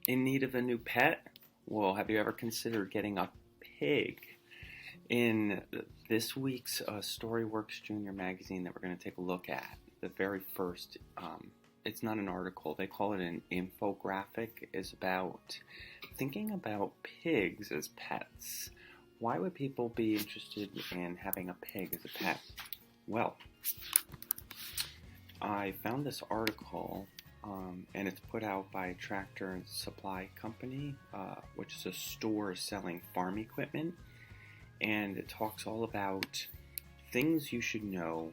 In need of a new pet? Well, have you ever considered getting a pig? In this week's Storyworks Junior magazine that we're going to take a look at, the very first, it's not an article, they call it an infographic, is about thinking about pigs as pets. Why would people be interested in having a pig as a pet? Well, I found this article, and it's put out by Tractor and Supply Company, which is a store selling farm equipment, and it talks all about things you should know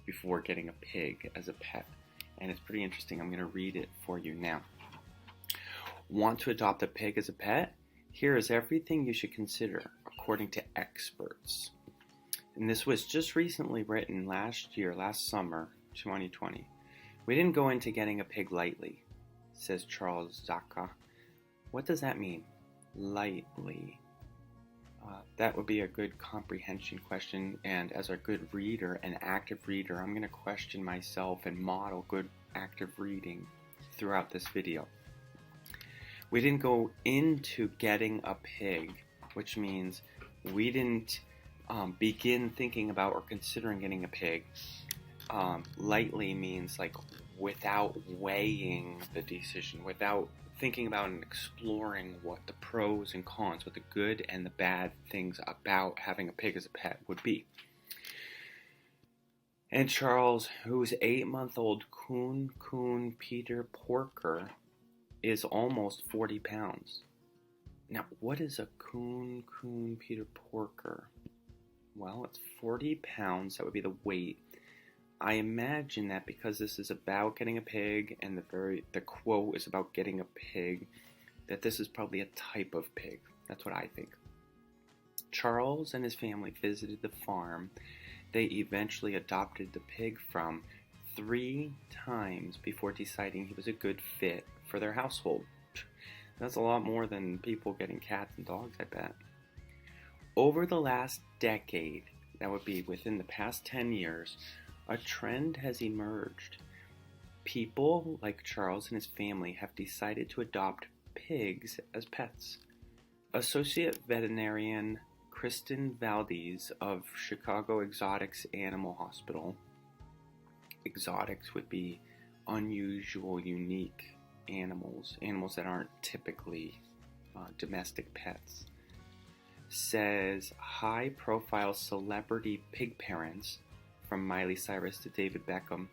before getting a pig as a pet, and it's pretty interesting. I'm going to read it for you now. Want to adopt a pig as a pet? Here is everything you should consider, according to experts. And this was just recently written last summer, 2020. We didn't go into getting a pig lightly, says Charles Zaka. What does that mean? Lightly. That would be a good comprehension question, and as a good reader, an active reader, I'm going to question myself and model good active reading throughout this video. We didn't go into getting a pig, which means we didn't begin thinking about or considering getting a pig. Lightly means like without weighing the decision, without thinking about and exploring what the pros and cons, what the good and the bad things about having a pig as a pet would be. And Charles, whose 8-month-old Coon Peter Porker is almost 40 pounds. Now, what is a Coon Peter Porker? Well, it's 40 pounds. That would be the weight. I imagine that because this is about getting a pig and the quote is about getting a pig, that this is probably a type of pig. That's what I think. Charles and his family visited the farm they eventually adopted the pig from 3 times before deciding he was a good fit for their household. That's a lot more than people getting cats and dogs, I bet. Over the last decade, that would be within the past 10 years, a trend has emerged. People like Charles and his family have decided to adopt pigs as pets. Associate veterinarian Kristen Valdez of Chicago Exotics Animal Hospital. Exotics would be unusual, unique animals that aren't typically domestic pets. Says high-profile celebrity pig parents, from Miley Cyrus to David Beckham,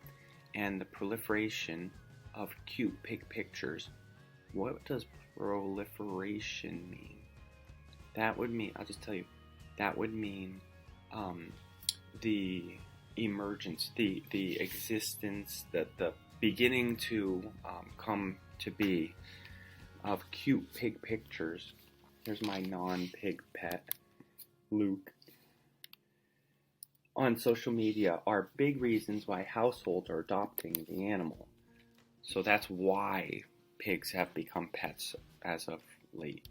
and the proliferation of cute pig pictures. What does proliferation mean? That would mean, I'll just tell you, that would mean the emergence, the existence, the beginning to come to be of cute pig pictures. Here's my non-pig pet, Luke. On social media are big reasons why households are adopting the animal. So that's why pigs have become pets as of late.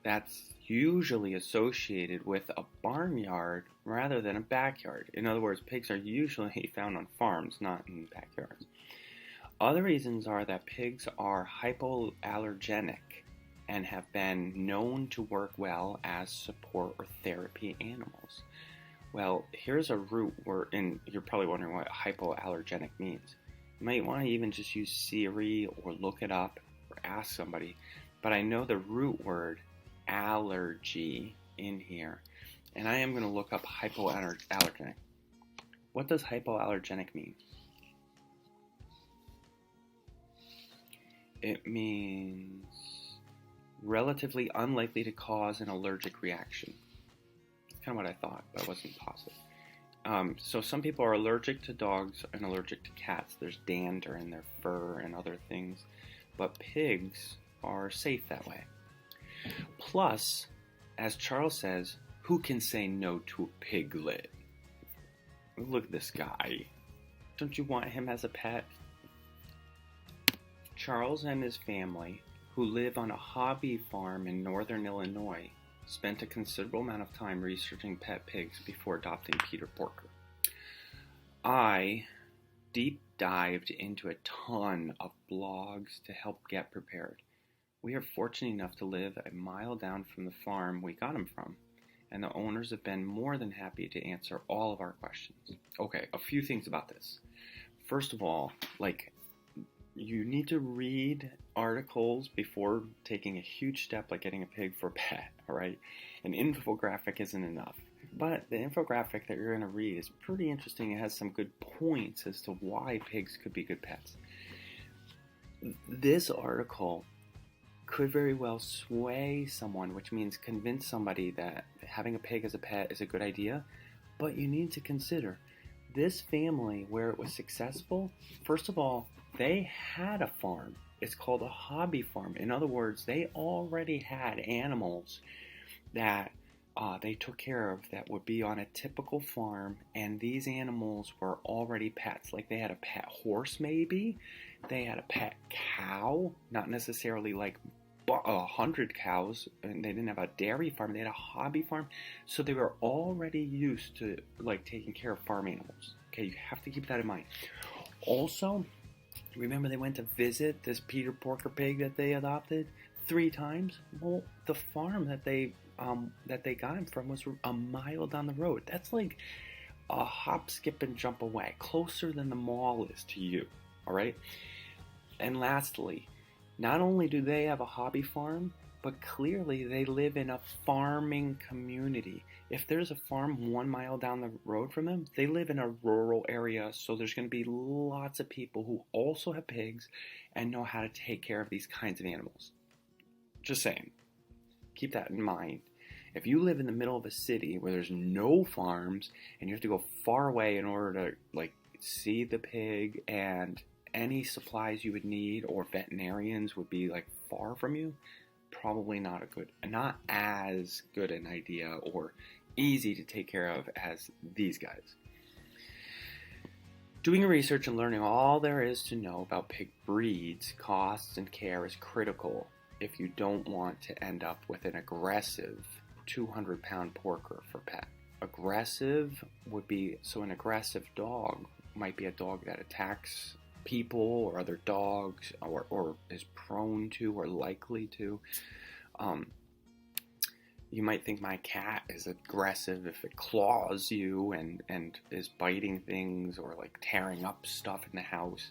That's usually associated with a barnyard rather than a backyard. In other words, pigs are usually found on farms, not in backyards. Other reasons are that pigs are hypoallergenic and have been known to work well as support or therapy animals. Well, here's a root word, and you're probably wondering what hypoallergenic means. You might want to even just use Siri or look it up or ask somebody, but I know the root word allergy in here, and I am going to look up hypoallergenic. What does hypoallergenic mean? It means relatively unlikely to cause an allergic reaction. That's kind of what I thought, but I wasn't positive. So some people are allergic to dogs and allergic to cats. There's dander in their fur and other things, but pigs are safe that way. Plus, as Charles says, who can say no to a piglet? Look at this guy. Don't you want him as a pet? Charles and his family, who live on a hobby farm in northern Illinois, spent a considerable amount of time researching pet pigs before adopting Peter Porker. I deep dived into a ton of blogs to help get prepared. We are fortunate enough to live a mile down from the farm we got him from, and the owners have been more than happy to answer all of our questions. Okay, a few things about this. First of all, you need to read articles before taking a huge step like getting a pig for a pet, all right? An infographic isn't enough. But the infographic that you're going to read is pretty interesting. It has some good points as to why pigs could be good pets. This article could very well sway someone, which means convince somebody that having a pig as a pet is a good idea. But you need to consider this family, where it was successful, first of all, they had a farm. It's called a hobby farm. In other words, they already had animals that they took care of that would be on a typical farm, and these animals were already pets. Like they had a pet horse maybe, they had a pet cow, not necessarily like 100 cows, and they didn't have a dairy farm, they had a hobby farm, so they were already used to like taking care of farm animals. Okay, you have to keep that in mind. Also, remember they went to visit this Peter Porker pig that they adopted 3 times? Well, the farm that they got him from was a mile down the road. That's like a hop, skip, and jump away, closer than the mall is to you, all right? And lastly, not only do they have a hobby farm, but clearly they live in a farming community. If there's a farm 1 mile down the road from them, they live in a rural area, so there's going to be lots of people who also have pigs and know how to take care of these kinds of animals. Just saying. Keep that in mind. If you live in the middle of a city where there's no farms and you have to go far away in order to see the pig, and any supplies you would need or veterinarians would be far from you, probably not as good an idea or easy to take care of as these guys. Doing research and learning all there is to know about pig breeds, costs, and care is critical if you don't want to end up with an aggressive 200-pound porker for pet. Aggressive would be, an aggressive dog might be a dog that attacks people or other dogs, or is prone to or likely to. You might think my cat is aggressive if it claws you and is biting things or tearing up stuff in the house.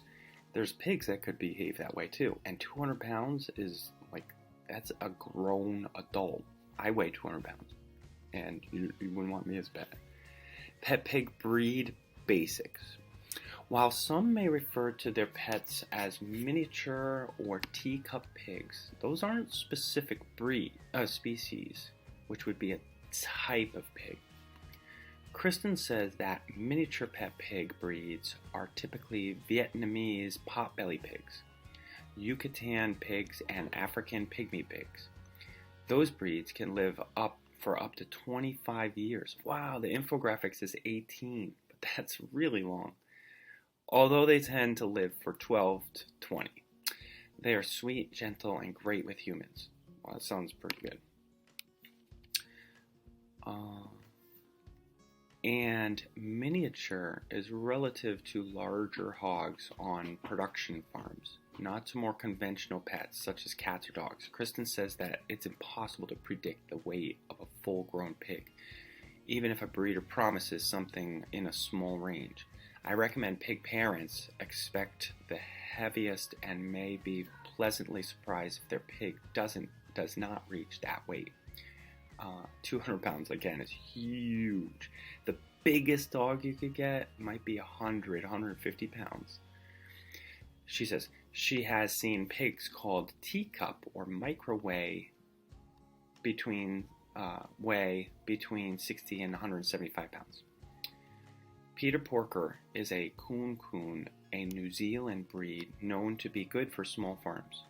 There's pigs that could behave that way too. And 200 pounds is that's a grown adult. I weigh 200 pounds, and you wouldn't want me as a pet. Pet pig breed basics. While some may refer to their pets as miniature or teacup pigs, those aren't specific species, which would be a type of pig. Kristen says that miniature pet pig breeds are typically Vietnamese potbelly pigs, Yucatan pigs, and African pygmy pigs. Those breeds can live for up to 25 years. Wow, the infographic says 18, but that's really long. Although they tend to live for 12 to 20. They are sweet, gentle, and great with humans. Well, that sounds pretty good. And miniature is relative to larger hogs on production farms, not to more conventional pets such as cats or dogs. Kristen says that it's impossible to predict the weight of a full-grown pig, even if a breeder promises something in a small range. I recommend pig parents expect the heaviest and may be pleasantly surprised if their pig does not reach that weight. 200 pounds, again, is huge. The biggest dog you could get might be 150 pounds. She says she has seen pigs called teacup or micro-weigh weigh between 60 and 175 pounds. Peter Porker is a coon, a New Zealand breed known to be good for small farms.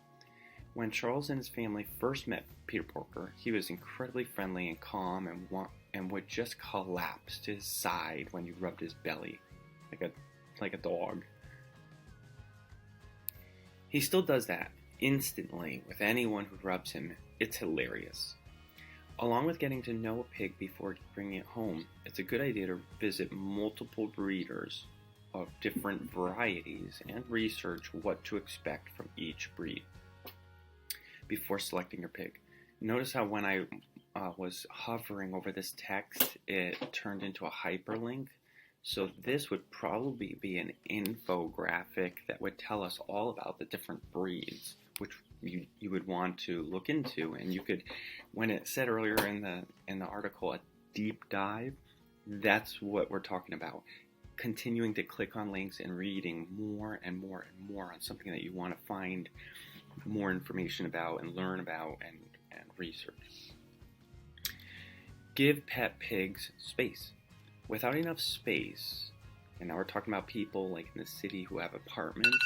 When Charles and his family first met Peter Porker, he was incredibly friendly and calm and would just collapse to his side when you rubbed his belly, like a dog. He still does that instantly with anyone who rubs him. It's hilarious. Along with getting to know a pig before bringing it home, it's a good idea to visit multiple breeders of different varieties and research what to expect from each breed before selecting your pig. Notice how when I was hovering over this text, it turned into a hyperlink. So this would probably be an infographic that would tell us all about the different breeds, which you would want to look into. And you could, when it said earlier in the article, a deep dive, that's what we're talking about. Continuing to click on links and reading more and more and more on something that you want to find more information about and learn about and research. Give pet pigs space. Without enough space, and now we're talking about people like in the city who have apartments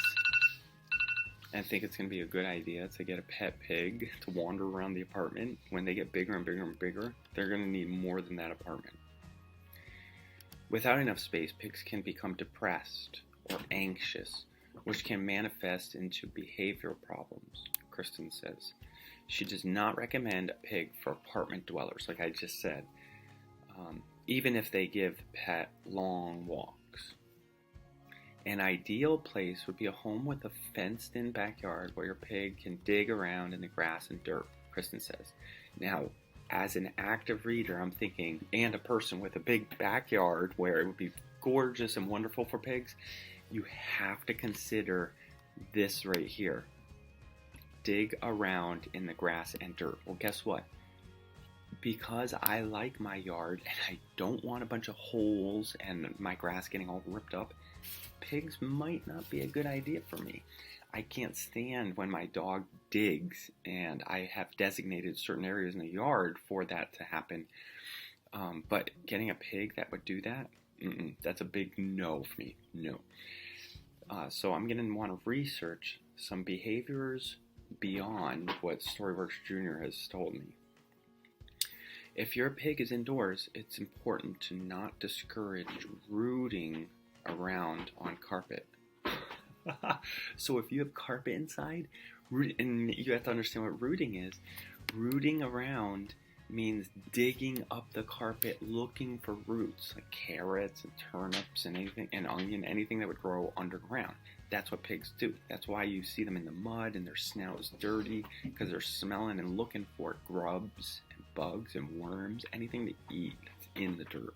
and think it's going to be a good idea to get a pet pig to wander around the apartment. When they get bigger and bigger and bigger, they're going to need more than that apartment. Without enough space, pigs can become depressed or anxious, which can manifest into behavioral problems, Kristen says. She does not recommend a pig for apartment dwellers, like I just said, even if they give the pet long walks. An ideal place would be a home with a fenced-in backyard where your pig can dig around in the grass and dirt, Kristen says. Now, as an active reader, I'm thinking, and a person with a big backyard where it would be gorgeous and wonderful for pigs, you have to consider this right here. Dig around in the grass and dirt. Well, guess what? Because I like my yard and I don't want a bunch of holes and my grass getting all ripped up, pigs might not be a good idea for me. I can't stand when my dog digs, and I have designated certain areas in the yard for that to happen. But getting a pig that would do that, that's a big no for me. No. So I'm going to want to research some behaviors beyond what Storyworks Junior has told me. If your pig is indoors, it's important to not discourage rooting around on carpet. So if you have carpet inside, and you have to understand what rooting is, rooting around means digging up the carpet looking for roots, like carrots and turnips and anything, and onion, anything that would grow underground. That's what pigs do. That's why you see them in the mud and their snout is dirty, because they're smelling and looking for grubs and bugs and worms, anything to eat that's in the dirt.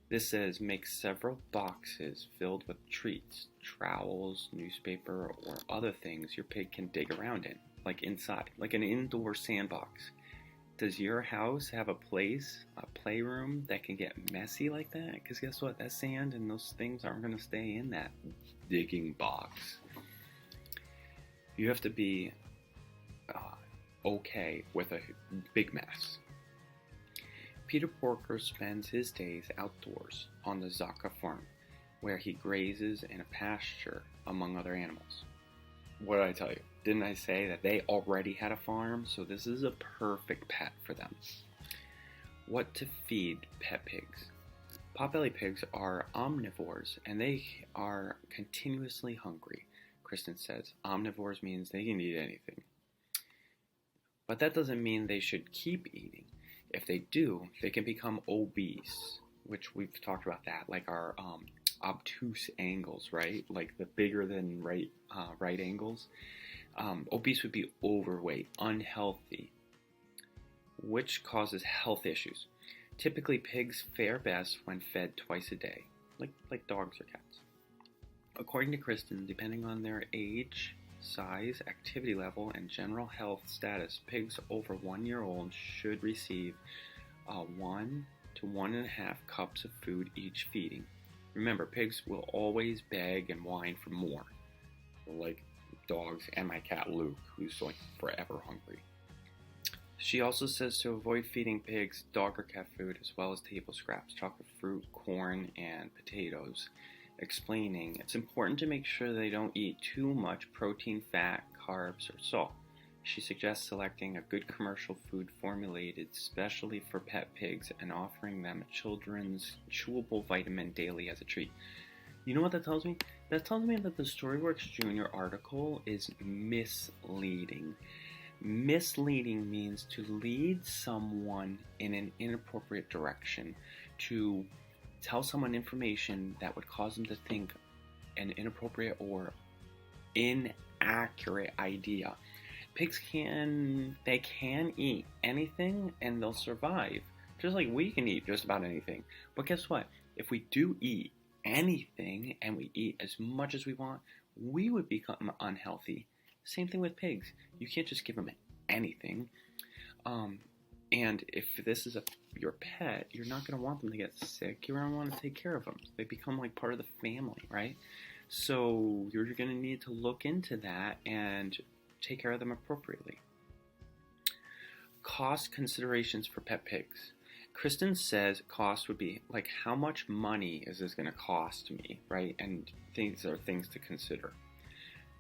This says make several boxes filled with treats, trowels, newspaper, or other things your pig can dig around in, like inside, like an indoor sandbox. Does your house have a place, a playroom that can get messy like that? Because guess what? That sand and those things aren't going to stay in that digging box. You have to be okay with a big mess. Peter Porker spends his days outdoors on the Zaka farm, where he grazes in a pasture among other animals. What did I tell you? Didn't I say that they already had a farm? So this is a perfect pet for them. What to feed pet pigs? Potbelly pigs are omnivores, and they are continuously hungry, Kristen says. Omnivores means they can eat anything. But that doesn't mean they should keep eating. If they do, they can become obese, which we've talked about that, like our obtuse angles, right? Like the bigger than right angles. Obese would be overweight, unhealthy, which causes health issues. Typically, pigs fare best when fed twice a day, like dogs or cats. According to Kristen, depending on their age, size, activity level, and general health status, pigs over 1 year old should receive 1 to 1.5 cups of food each feeding. Remember, pigs will always beg and whine for more, like dogs and my cat Luke, who's like forever hungry. She also says to avoid feeding pigs dog or cat food, as well as table scraps, chocolate, fruit, corn, and potatoes, explaining it's important to make sure they don't eat too much protein, fat, carbs, or salt. She suggests selecting a good commercial food formulated specially for pet pigs and offering them a children's chewable vitamin daily as a treat. You know what that tells me? That tells me that the Storyworks Junior article is misleading. Misleading means to lead someone in an inappropriate direction, to tell someone information that would cause them to think an inappropriate or inaccurate idea. Pigs can eat anything and they'll survive. Just like we can eat just about anything. But guess what? If we do eat anything and we eat as much as we want, we would become unhealthy. Same thing with pigs. You can't just give them anything. And if this is your pet, you're not going to want them to get sick. You're going to want to take care of them. They become like part of the family, right? So you're going to need to look into that and take care of them appropriately. Cost considerations for pet pigs. Kristen says cost would be like, how much money is this going to cost me, right? And these are things to consider.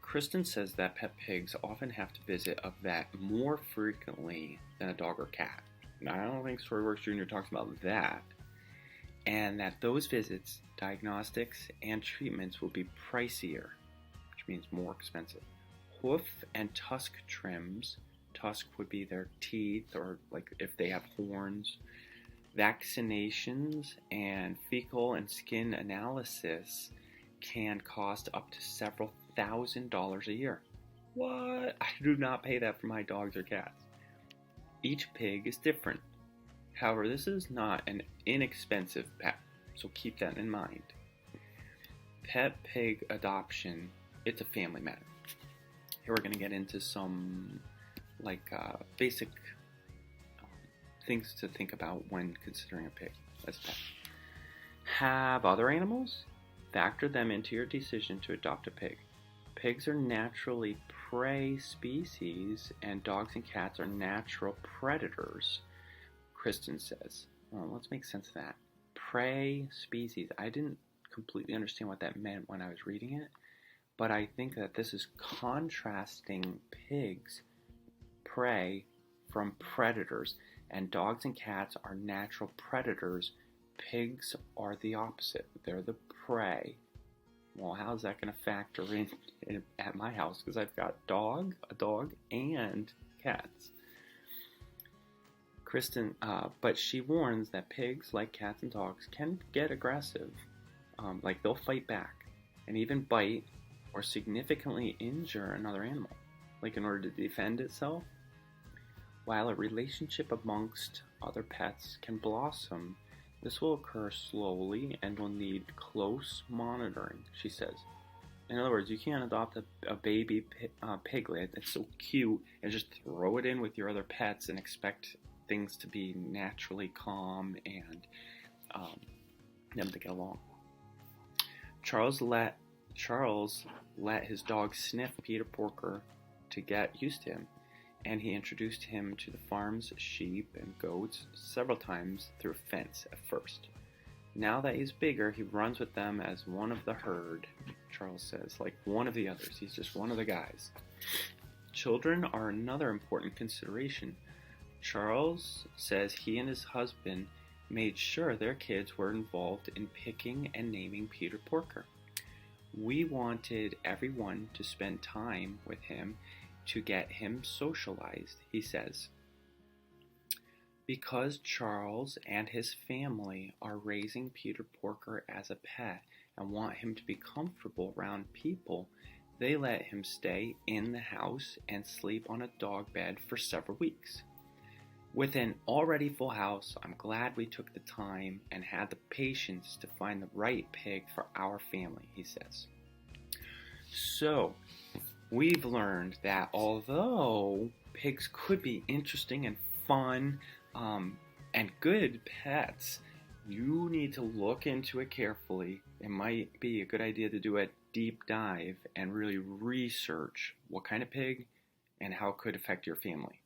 Kristen says that pet pigs often have to visit a vet more frequently than a dog or cat. Now, I don't think Storyworks Jr. talks about that. And that those visits, diagnostics, and treatments will be pricier, which means more expensive. Hoof and tusk trims, tusk would be their teeth or like if they have horns, vaccinations, and fecal and skin analysis can cost up to several $1,000s a year. What? I do not pay that for my dogs or cats. Each pig is different. However, this is not an inexpensive pet, so keep that in mind. Pet pig adoption, it's a family matter. Here we're going to get into some basic things to think about when considering a pig as a pet. Have other animals? Factor them into your decision to adopt a pig. Pigs are naturally prey species, and dogs and cats are natural predators, Kristen says. Well, let's make sense of that. Prey species. I didn't completely understand what that meant when I was reading it, but I think that this is contrasting pigs, prey, from predators, and dogs and cats are natural predators. Pigs are the opposite. They're the prey. Well, how's that going to factor in at my house? Because I've got a dog, and cats. Kristen, but she warns that pigs, like cats and dogs, can get aggressive. Like they'll fight back and even bite or significantly injure another animal, like in order to defend itself. While a relationship amongst other pets can blossom, this will occur slowly and will need close monitoring, she says. In other words, you can't adopt a baby piglet that's so cute and just throw it in with your other pets and expect things to be naturally calm and them to get along. Charles let his dog sniff Peter Porker to get used to him, and he introduced him to the farm's sheep and goats several times through a fence at first. Now that he's bigger, he runs with them as one of the herd, Charles says, like one of the others. He's just one of the guys. Children are another important consideration. Charles says he and his husband made sure their kids were involved in picking and naming Peter Porker. We wanted everyone to spend time with him to get him socialized, he says. Because Charles and his family are raising Peter Porker as a pet and want him to be comfortable around people, they let him stay in the house and sleep on a dog bed for several weeks. With an already full house, I'm glad we took the time and had the patience to find the right pig for our family, he says. So, we've learned that although pigs could be interesting and fun and good pets, you need to look into it carefully. It might be a good idea to do a deep dive and really research what kind of pig and how it could affect your family.